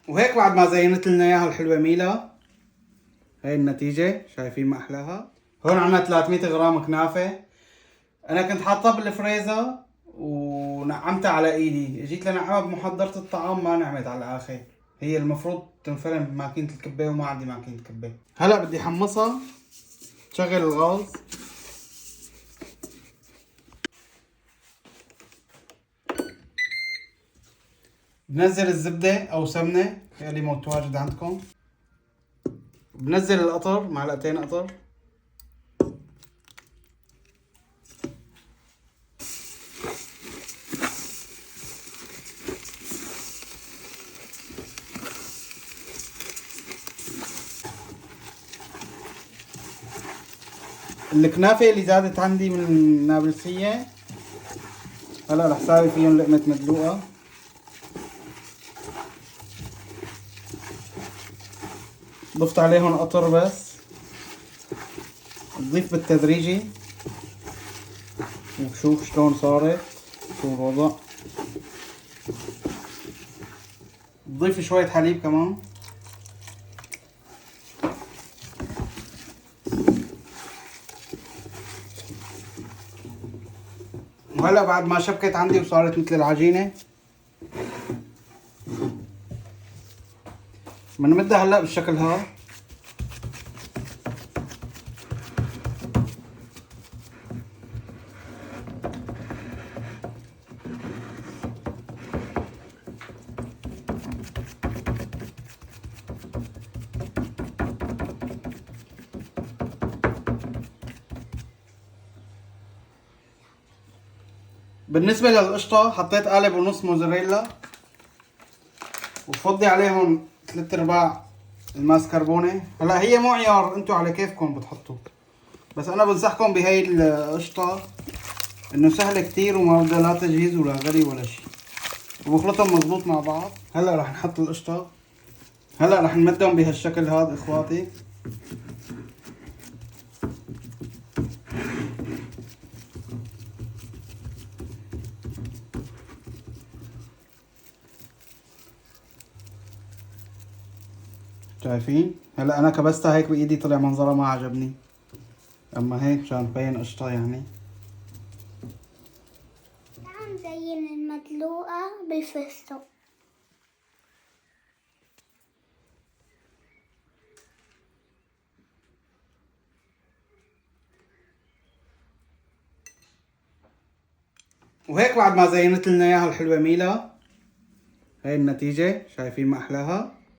وهيك بعد ما زينت لنا اياها الحلوة ميلا، هاي النتيجة، شايفين ما احلاها. هون عنا 300 غرام كنافة، انا كنت حاطها بالفريزر ونعمتها على ايدي، جيت لنعمها بمحضرة الطعام ما نعمت على الاخر. هي المفروض تنفرم بماكينة الكبة وما عندي ماكينة كبة. هلا بدي حمصها، شغل الغاز. بنزل الزبدة او سمنة اللي متواجد عندكم. بنزل القطر، معلقتين قطر. الكنافة اللي زادت عندي من النابلسية هلا رح ساوي فيهم لقمة مدلوقة. ضفت عليهم قطر بس، تضيف بالتدريجي وشوف شلون صارت، شو الوضع. تضيف شوية حليب كمان. وهلا بعد ما شبكت عندي وصارت مثل العجينة، بنمدها هلا بالشكل هذا. بالنسبة للقشطة حطيت قالب ونص موزاريلا، وفضي عليهم 3/4 الماسكربونة. هلا هي مو عيار، انتو على كيفكم بتحطوا، بس انا بنصحكم بهاي القشطة انه سهلة كتير وما بدها لا تجهيز ولا غلي ولا شي، وبخلطهم مزبوط مع بعض. هلا رح نحط القشطة، هلا رح نمدهم بهالشكل هذا اخواتي. شايفين؟ هلا انا كبستها هيك بايدي طلع منظرها ما عجبني، اما هيك مشان تبين قشطة يعني. تعال نزين المدلوقة بالفستق. وهيك بعد ما زينت لنا اياها الحلوة ميلا، هاي النتيجة، شايفين ما احلاها.